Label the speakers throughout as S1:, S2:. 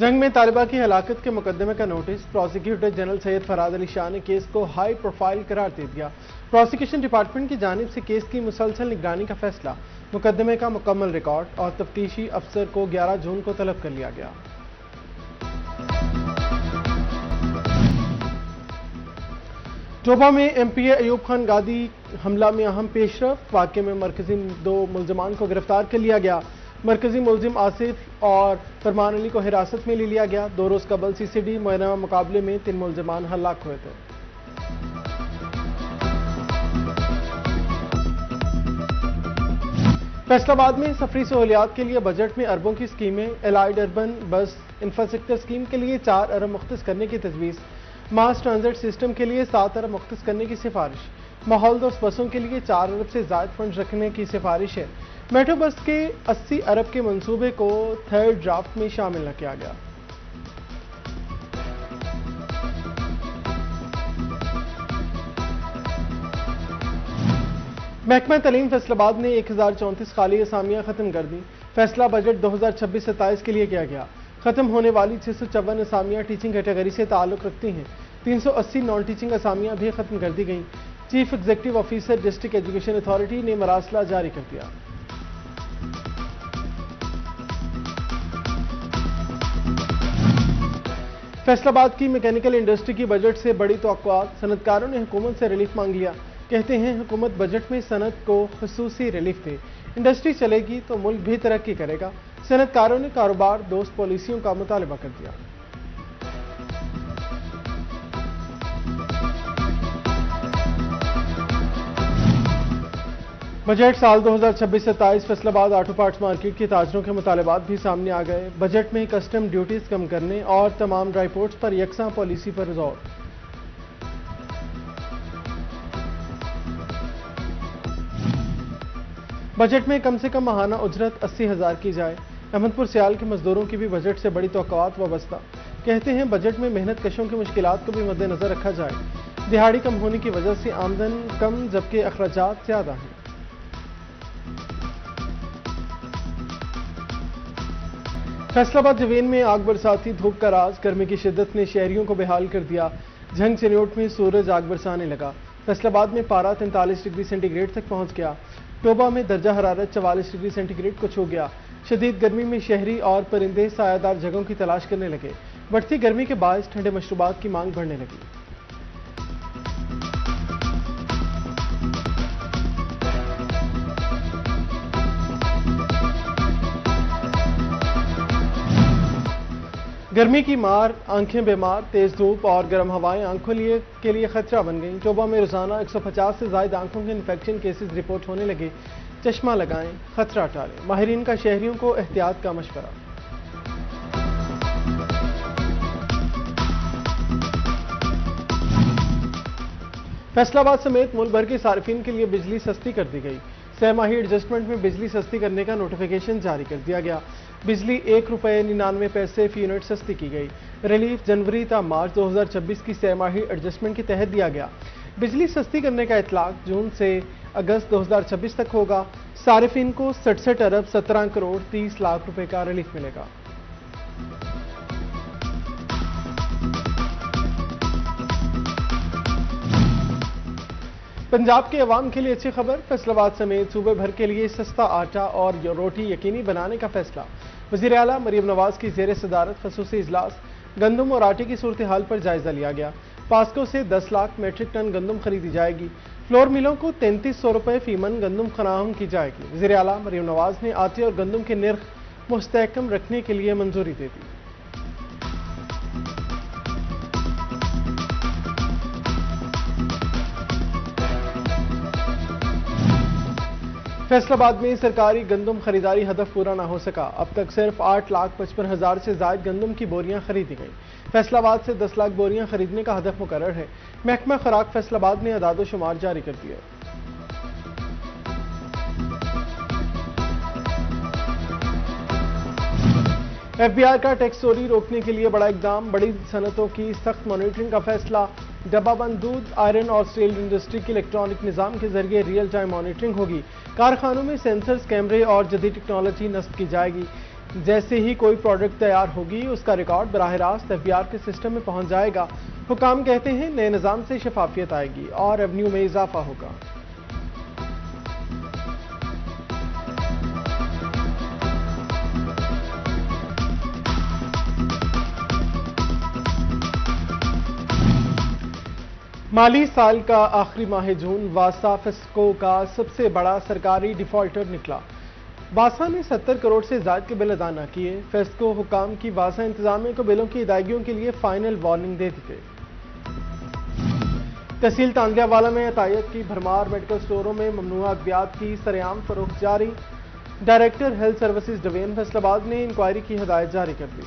S1: جنگ میں طالبہ کی ہلاکت کے مقدمے کا نوٹس، پروسیکیوٹر جنرل سید فراد علی شاہ نے کیس کو ہائی پروفائل قرار دے دیا۔ پروسیکیوشن ڈپارٹمنٹ کی جانب سے کیس کی مسلسل نگرانی کا فیصلہ، مقدمے کا مکمل ریکارڈ اور تفتیشی افسر کو 11 جون کو طلب کر لیا گیا۔ ٹوبہ میں ایم پی اے ایوب خان گادی حملہ میں اہم پیش رفت، واقعے میں مرکزی 2 ملزمان کو گرفتار کر لیا گیا۔ مرکزی ملزم آصف اور فرمان علی کو حراست میں لے لیا گیا۔ 2 روز قبل سی سی ڈی معینہ مقابلے میں 3 ملزمان ہلاک ہوئے تھے۔ فیصل آباد میں سفری سہولیات کے لیے بجٹ میں اربوں کی اسکیمیں، الائڈ اربن بس انفراسٹرکچر اسکیم کے لیے 4 ارب مختص کرنے کی تجویز، ماس ٹرانزٹ سسٹم کے لیے 7 ارب مختص کرنے کی سفارش، ماحول دوست بسوں کے لیے 4 ارب سے زائد فنڈز رکھنے کی سفارش ہے۔ میٹرو بس کے 80 ارب کے منصوبے کو 3rd ڈرافٹ میں شامل نہ کیا گیا۔ محکمہ تعلیم فیصل آباد نے 1034 خالی اسامیاں ختم کر دیں۔ فیصلہ بجٹ 2026-27 کے لیے کیا گیا۔ ختم ہونے والی 654 اسامیاں ٹیچنگ کیٹیگری سے تعلق رکھتی ہیں۔ 380 نان ٹیچنگ اسامیاں بھی ختم کر دی گئیں۔ Chief executive officer district education authority نے مراسلہ جاری کر دیا۔ فیصل آباد کی میکینیکل انڈسٹری کی بجٹ سے بڑی توقعات، صنعت کاروں نے حکومت سے ریلیف مانگ لیا۔ کہتے ہیں حکومت بجٹ میں صنعت کو خصوصی ریلیف دے، انڈسٹری چلے گی تو ملک بھی ترقی کرے گا۔ صنعت کاروں نے کاروبار دوست پالیسیوں کا مطالبہ کر دیا۔ بجٹ سال 2026-27 فیصل آباد آٹو پارٹس مارکیٹ کے تاجروں کے مطالبات بھی سامنے آ گئے۔ بجٹ میں کسٹم ڈیوٹیز کم کرنے اور تمام ڈرائی پورٹس پر یکساں پالیسی پر زور۔ بجٹ میں کم سے کم ماہانہ اجرت 80,000 کی جائے۔ احمد پور سیال کے مزدوروں کی بھی بجٹ سے بڑی توقعات وابستہ۔ کہتے ہیں بجٹ میں محنت کشوں کی مشکلات کو بھی مد نظر رکھا جائے۔ دہاڑی کم ہونے کی وجہ سے آمدن کم جبکہ اخراجات زیادہ ہیں۔ فیصل آباد جوین میں آگ برساتی دھوپ کا راز، گرمی کی شدت نے شہریوں کو بحال کر دیا۔ جھنگ چنیوٹ میں سورج آگ برسانے لگا۔ فیصل آباد میں پارہ 43 ڈگری سینٹی گریڈ تک پہنچ گیا۔ ٹوبہ میں درجہ حرارت 44 ڈگری سینٹی گریڈ کو چھو گیا۔ شدید گرمی میں شہری اور پرندے سایہ دار جگہوں کی تلاش کرنے لگے۔ بڑھتی گرمی کے باعث ٹھنڈے مشروبات کی مانگ بڑھنے لگی۔ گرمی کی مار، آنکھیں بیمار، تیز دھوپ اور گرم ہوائیں آنکھوں کے لیے خطرہ بن گئیں۔ ٹوبہ میں روزانہ 150 سے زائد آنکھوں کے انفیکشن کیسز رپورٹ ہونے لگے۔ چشمہ لگائیں، خطرہ ٹالیں، ماہرین کا شہریوں کو احتیاط کا مشورہ۔ فیصل آباد سمیت ملک بھر کے صارفین کے لیے بجلی سستی کر دی گئی۔ 6 ماہی ایڈجسٹمنٹ میں بجلی سستی کرنے کا نوٹیفیکیشن جاری کر دیا گیا۔ بجلی 1 روپے 99 پیسے فی یونٹ سستی کی گئی۔ ریلیف جنوری تا مارچ 2026 کی 6 ماہی ایڈجسٹمنٹ کے تحت دیا گیا۔ بجلی سستی کرنے کا اطلاق جون سے اگست 2026 تک ہوگا۔ صارفین کو 67 ارب 17 کروڑ 30 لاکھ روپے کا ریلیف ملے گا۔ پنجاب کے عوام کے لیے اچھی خبر، فیصل آباد سمیت صوبے بھر کے لیے سستا آٹا اور روٹی یقینی بنانے کا فیصلہ۔ وزیر اعلیٰ مریم نواز کی زیر صدارت خصوصی اجلاس، گندم اور آٹے کی صورتحال پر جائزہ لیا گیا۔ پاسکو سے 10 لاکھ میٹرک ٹن گندم خریدی جائے گی۔ فلور ملوں کو 3300 روپے فی من گندم فراہم کی جائے گی۔ وزیر اعلیٰ مریم نواز نے آٹے اور گندم کے نرخ مستحکم رکھنے کے لیے منظوری دے دی۔ فیصل آباد میں سرکاری گندم خریداری ہدف پورا نہ ہو سکا۔ اب تک صرف 8,55,000 سے زائد گندم کی بوریاں خریدی گئیں۔ فیصل آباد سے 10 لاکھ بوریاں خریدنے کا ہدف مقرر ہے۔ محکمہ خوراک فیصل آباد نے اعداد و شمار جاری کر دیا۔ ایف بی آئی کا ٹیکس چوری روکنے کے لیے بڑا اقدام، بڑی صنعتوں کی سخت مانیٹرنگ کا فیصلہ۔ ڈبہ بند دودھ، آئرن اور اسٹیل انڈسٹری کی الیکٹرانک نظام کے ذریعے ریئل ٹائم مانیٹرنگ ہوگی۔ کارخانوں میں سینسرز، کیمرے اور جدید ٹیکنالوجی نصب کی جائے گی۔ جیسے ہی کوئی پروڈکٹ تیار ہوگی اس کا ریکارڈ براہ راست FBR کے سسٹم میں پہنچ جائے گا۔ حکام کہتے ہیں نئے نظام سے شفافیت آئے گی اور ریونیو میں اضافہ ہوگا۔ مالی سال کا آخری ماہ جون واسا فیسکو کا سب سے بڑا سرکاری ڈیفالٹر نکلا۔ واسا نے 70 کروڑ سے زائد کے بل ادا نہ کیے۔ فیسکو حکام کی واسا انتظامیہ کو بلوں کی ادائیگیوں کے لیے فائنل وارننگ دے دی گئی۔ تحصیل تانزیہ والا میں عطیت کی بھرمار، میڈیکل سٹوروں میں ممنوع ادویات کی سرعام فروخت جاری۔ Director health services division Faisal آباد نے انکوائری کی ہدایت جاری کر دی۔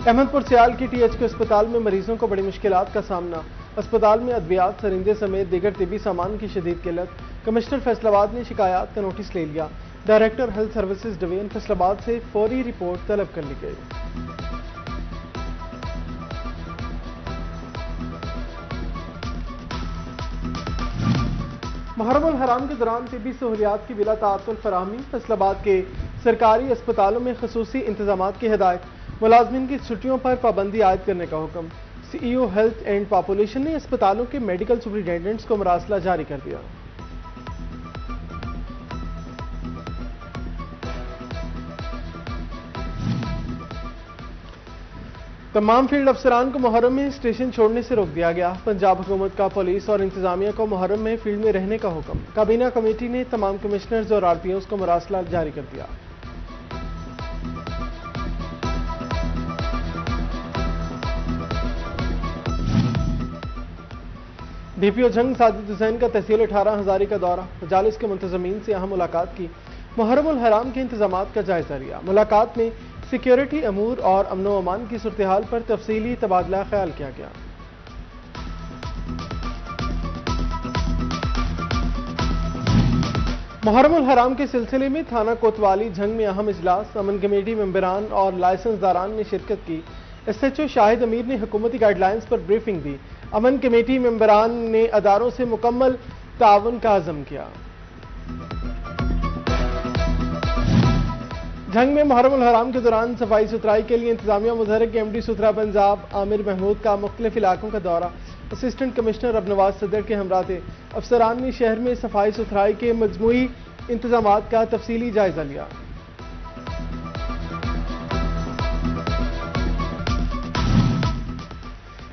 S1: احمد پور سیال کی THQ اسپتال میں مریضوں کو بڑی مشکلات کا سامنا۔ اسپتال میں ادویات، سرنجیں سمیت دیگر طبی سامان کی شدید قلت۔ کمشنر فیصل آباد نے شکایات کا نوٹس لے لیا۔ Director health services division Faisal آباد سے فوری رپورٹ طلب کر لی گئی۔ محرم الحرام کے دوران طبی سہولیات کی بلا تعطل فراہمی۔ فیصل آباد کے سرکاری اسپتالوں میں خصوصی انتظامات کی ہدایت۔ ملازمین کی چھٹیوں پر پابندی عائد کرنے کا حکم۔ CEO ہیلتھ اینڈ پاپولیشن نے اسپتالوں کے میڈیکل سپرنٹینڈنٹس کو مراسلہ جاری کر دیا۔ تمام فیلڈ افسران کو محرم میں اسٹیشن چھوڑنے سے روک دیا گیا۔ پنجاب حکومت کا پولیس اور انتظامیہ کو محرم میں فیلڈ میں رہنے کا حکم۔ کابینہ کمیٹی نے تمام کمشنرز اور RPOs کو مراسلہ جاری کر دیا۔ DPO جنگ ساجد حسین کا تحصیل 18 ہزاری کا دورہ۔ مجالس کے منتظمین سے اہم ملاقات کی۔ محرم الحرام کے انتظامات کا جائزہ لیا۔ ملاقات میں سیکیورٹی امور اور امن و امان کی صورتحال پر تفصیلی تبادلہ خیال کیا گیا۔ محرم الحرام کے سلسلے میں تھانہ کوتوالی جنگ میں اہم اجلاس۔ امن کمیٹی ممبران اور لائسنس داران نے شرکت کی۔ SHO شاہد امیر نے حکومتی گائیڈ لائنز پر بریفنگ دی۔ امن کمیٹی ممبران نے اداروں سے مکمل تعاون کا عزم کیا۔ جنگ میں محرم الحرام کے دوران صفائی ستھرائی کے لیے انتظامیہ متحرک MD ستھرا پنجاب عامر محمود کا مختلف علاقوں کا دورہ۔ اسسٹنٹ کمشنر ابنواز صدر کے ہمراہ تھے۔ افسران نے شہر میں صفائی ستھرائی کے مجموعی انتظامات کا تفصیلی جائزہ لیا۔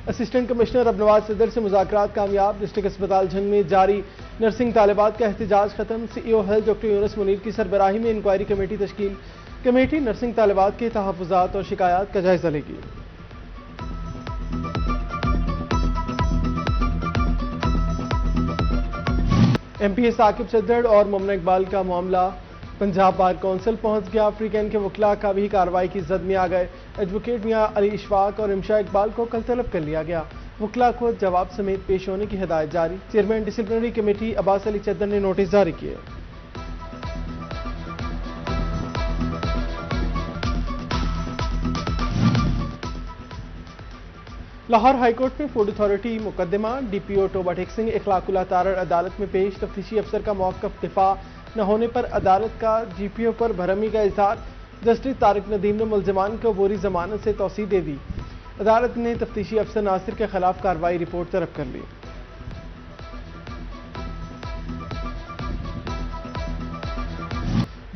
S1: اسسٹنٹ کمشنر ابنواز صدر سے مذاکرات کامیاب۔ ڈسٹرکٹ اسپتال جنگ میں جاری نرسنگ طالبات کا احتجاج ختم۔ CEO ہیلتھ ڈاکٹر یونس منیر کی سربراہی میں انکوائری کمیٹی تشکیل۔ کمیٹی نرسنگ طالبات کے تحفظات اور شکایات کا جائزہ لے گی۔ MP ثاقب صدر اور ممنہ اقبال کا معاملہ پنجاب بار کونسل پہنچ گیا۔ افریقین کے وکلاء کا بھی کارروائی کی زد میں آ گئے۔ ایڈوکیٹ میاں علی اشفاق اور امشا اقبال کو کل طلب کر لیا گیا۔ وکلاء کو جواب سمیت پیش ہونے کی ہدایت جاری۔ چیئرمین ڈسپلنری کمیٹی عباس علی چدر نے نوٹس جاری کیے۔ لاہور ہائی کورٹ میں فوڈ اتھارٹی مقدمہ۔ DPO ٹوبہ ٹھیک سنگھ اخلاق اللہ تارڑ عدالت میں پیش۔ تفتیشی افسر کا موقف دفاع نہ ہونے پر عدالت کا GPO پر بھرمی کا اظہار۔ جسٹس طارق ندیم نے ملزمان کو فوری ضمانت سے توسیع دے دی۔ عدالت نے تفتیشی افسر ناصر کے خلاف کارروائی رپورٹ طلب کر لی۔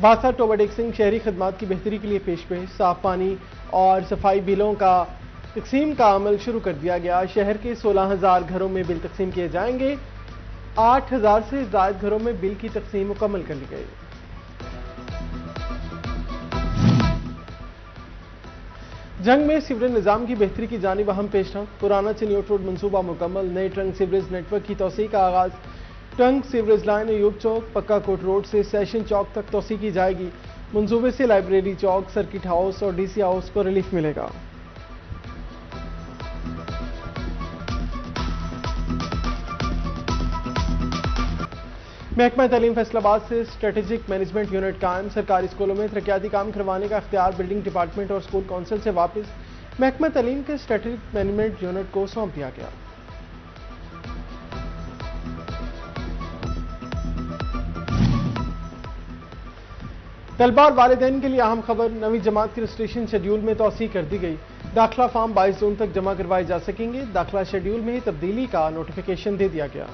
S1: بادشاہ ٹوبہ ٹیک سنگھ شہری خدمات کی بہتری کے لیے پیش۔ صاف پانی اور صفائی بلوں کا تقسیم کا عمل شروع کر دیا گیا۔ شہر کے 16,000 گھروں میں بل تقسیم کیے جائیں گے۔ 8,000 سے زائد گھروں میں بل کی تقسیم مکمل کر لی گئی۔ جنگ میں سیوریج نظام کی بہتری کی جانب اہم پیش رفت۔ پرانا چنیوٹ روڈ منصوبہ مکمل۔ نئے ٹرنک سیوریج نیٹ ورک کی توسیع کا آغاز۔ ٹرنک سیوریج لائن ایوب چوک پکا کوٹ روڈ سے سیشن چوک تک توسیع کی جائے گی۔ منصوبے سے لائبریری چوک، سرکٹ ہاؤس اور DC ہاؤس کو ریلیف ملے گا۔ محکمہ تعلیم فیصل آباد سے اسٹریٹجک مینجمنٹ یونٹ قائم۔ سرکاری اسکولوں میں ترقیاتی کام کروانے کا اختیار بلڈنگ ڈپارٹمنٹ اور اسکول کونسل سے واپس۔ محکمہ تعلیم کے اسٹریٹجک مینجمنٹ یونٹ کو سونپ دیا گیا۔ طلبہ اور والدین کے لیے اہم خبر، نویں جماعت کے رجسٹریشن شیڈیول میں توسیع کر دی گئی۔ داخلہ فارم 22 جون تک جمع کروائے جا سکیں گے۔ داخلہ شیڈیول میں تبدیلی کا نوٹیفیکیشن دے دیا گیا۔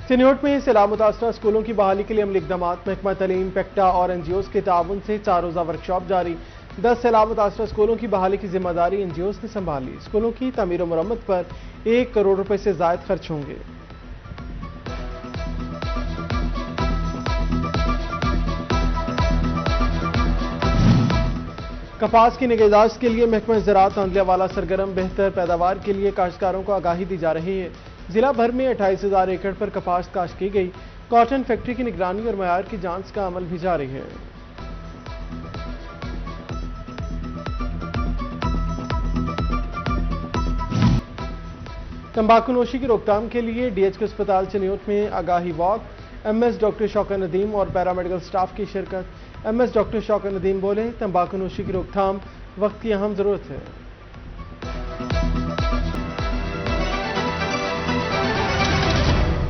S1: سنیوٹ میں سیلاب متاثرہ اسکولوں کی بحالی کے لیے عملی اقدامات، محکمہ تعلیم، پیکٹا اور این جی اوز کے تعاون سے 4 روزہ ورکشاپ جاری۔ 10 سیلاب متاثرہ اسکولوں کی بحالی کی ذمہ داری این جی اوز نے سنبھال لی۔ اسکولوں کی تعمیر و مرمت پر 1 کروڑ روپے سے زائد خرچ ہوں گے۔ کپاس کی نگہداشت کے لیے محکمہ زراعت عندلیہ والا سرگرم، بہتر پیداوار کے لیے کاشتکاروں کو آگاہی دی جا رہی ہے۔ ضلع بھر میں 28,000 ایکڑ پر کپاس کاشت کی گئی۔ کاٹن فیکٹری کی نگرانی اور معیار کی جانچ کا عمل بھی جاری ہے۔ تمباکو نوشی کی روک تھام کے لیے ڈی ایچ کے اسپتال چنیوٹ میں آگاہی واک، ایم ایس ڈاکٹر شوکت ندیم اور پیرامیڈیکل سٹاف کی شرکت۔ ایم ایس ڈاکٹر شوکت ندیم بولے، تمباکو نوشی کی روک تھام وقت کی اہم ضرورت ہے۔